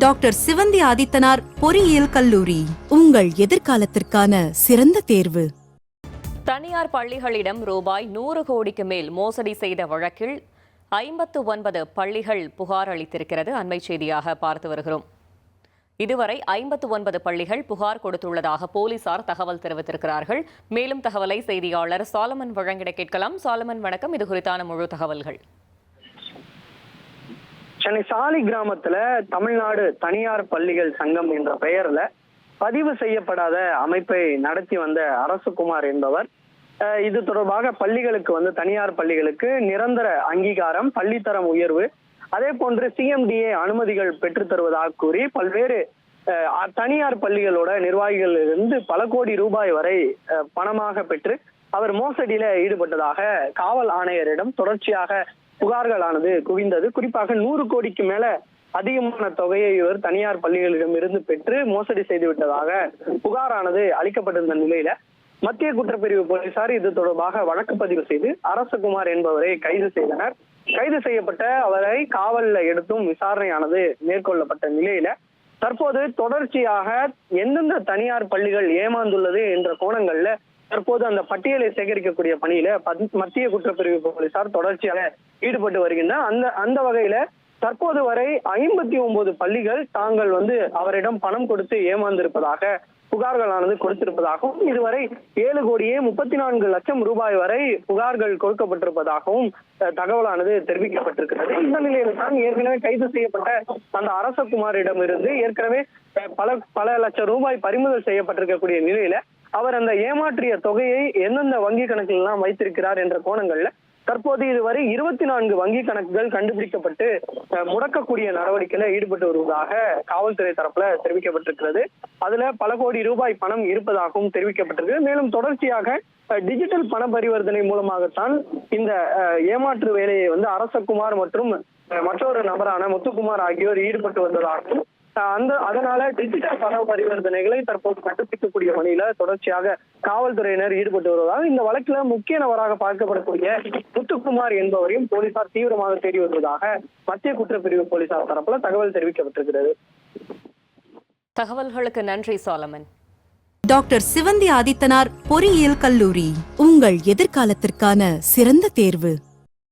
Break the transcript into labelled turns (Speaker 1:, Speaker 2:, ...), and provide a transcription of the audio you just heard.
Speaker 1: Doctor Sivanthi Adithanar பொறியியல் கல்லூரி, உங்கள் எதிர்காலத்திற்கான சிறந்த தேர்வு.
Speaker 2: தனியார் பள்ளிகளிடம் ரூபாய் 100 கோடிக்கு மேல் மோசடி செய்த வழக்கில் 59 பள்ளிகள் புகார் அளித்திருக்கிறது. அண்மை செய்தியாக பார்த்து வருகிறோம். இதுவரை 59 பள்ளிகள் புகார் கொடுத்துள்ளதாக போலீசார் தகவல் தெரிவித்திருக்கிறார்கள். மேலும் தகவலை செய்தியாளர் சாலமன் வழங்கிட கேட்கலாம். சாலமன், வணக்கம். இது குறித்தான முழு தகவல்கள்.
Speaker 3: சென்னை சாலி கிராமத்துல தமிழ்நாடு தனியார் பள்ளிகள் சங்கம் என்ற பெயர்ல பதிவு செய்யப்படாத அமைப்பை நடத்தி வந்த அரசகுமார் என்பவர் இது தொடர்பாக பள்ளிகளுக்கு தனியார் பள்ளிகளுக்கு நிரந்தர அங்கீகாரம், பள்ளித்தரம் உயர்வு, அதே போன்று சிஎம்டிஏ அனுமதிகள் பெற்றுத் தருவதாக கூறி பல்வேறு தனியார் பள்ளிகளோட நிர்வாகிகளிலிருந்து பல கோடி ரூபாய் வரை பணமாக பெற்று அவர் மோசடியில ஈடுபட்டதாக காவல் ஆணையரிடம் தொடர்ச்சியாக புகார்களானது குவிந்தது. குறிப்பாக 100 கோடிக்கு மேல அதிகமான தொகையை இவர் தனியார் பள்ளிகளிடம் இருந்து பெற்று மோசடி செய்து விட்டதாக புகாரானது அளிக்கப்பட்டிருந்த நிலையில மத்திய குற்றப்பிரிவு போலீசார் இது தொடர்பாக வழக்கு பதிவு செய்து அரசகுமார் என்பவரை கைது செய்தனர். கைது செய்யப்பட்ட அவரை காவல்ல எடுத்தும் விசாரணையானது மேற்கொள்ளப்பட்ட நிலையில தற்போது தொடர்ச்சியாக எந்தெந்த தனியார் பள்ளிகள் ஏமாந்துள்ளது என்ற கோணங்கள்ல தற்போது அந்த பட்டியலை சேகரிக்கக்கூடிய பணியில மத்திய குற்றப்பிரிவு போலீசார் தொடர்ச்சியாக ஈடுபட்டு வருகின்றனர். அந்த வகையில தற்போது வரை 59 பள்ளிகள் தாங்கள் அவரிடம் பணம் கொடுத்து ஏமாந்திருப்பதாக புகார்களானது கொடுத்திருப்பதாகவும், இதுவரை 7 கோடியே 34 லட்சம் ரூபாய் வரை புகார்கள் கொடுக்கப்பட்டிருப்பதாகவும் தகவலானது தெரிவிக்கப்பட்டிருக்கிறது. இந்த நிலையில் தான் ஏற்கனவே கைது செய்யப்பட்ட அந்த அரசகுமாரிடம் இருந்து ஏற்கனவே பல லட்சம் ரூபாய் பறிமுதல் செய்யப்பட்டிருக்கக்கூடிய நிலையில அவர் அந்த ஏமாற்றிய தொகையை எந்தெந்த வங்கி கணக்கில் எல்லாம் வைத்திருக்கிறார் என்ற கோணங்கள்ல தற்போது இதுவரை 24 வங்கி கணக்குகள் கண்டுபிடிக்கப்பட்டு முடக்கக்கூடிய நடவடிக்கையில ஈடுபட்டு வருவதாக காவல்துறை தரப்புல தெரிவிக்கப்பட்டிருக்கிறது. அதுல பல கோடி ரூபாய் பணம் இருப்பதாகவும் தெரிவிக்கப்பட்டிருக்கு. மேலும் தொடர்ச்சியாக டிஜிட்டல் பண பரிவர்த்தனை மூலமாகத்தான் இந்த ஏமாற்று வேலையை அரசகுமார் மற்றும் மற்றொரு நபரான முத்துக்குமார் ஆகியோர் ஈடுபட்டு வந்ததாகவும், அதனால டிஜிட்டல் பண பரிவர்த்தனைகளை தற்போது கண்டுபிடிக்கக்கூடிய பணியில தொடர்ச்சியாக காவல்துறையினர் ஈடுபட்டு வருவதாக இந்த வழக்குல முக்கிய நபராக பார்க்கப்படக்கூடிய முத்துக்குமார் என்பவரையும் போலீசார் தீவிரமாக தேடி வருவதாக மத்திய குற்றப்பிரிவு போலீசார் தரப்புல தகவல் தெரிவிக்கப்பட்டிருக்கிறது.
Speaker 2: தகவல்களுக்கு நன்றி சாலமன்.
Speaker 1: டாக்டர் சிவந்தி ஆதித்தனார் பொறியியல் கல்லூரி, உங்கள் எதிர்காலத்திற்கான சிறந்த தேர்வு.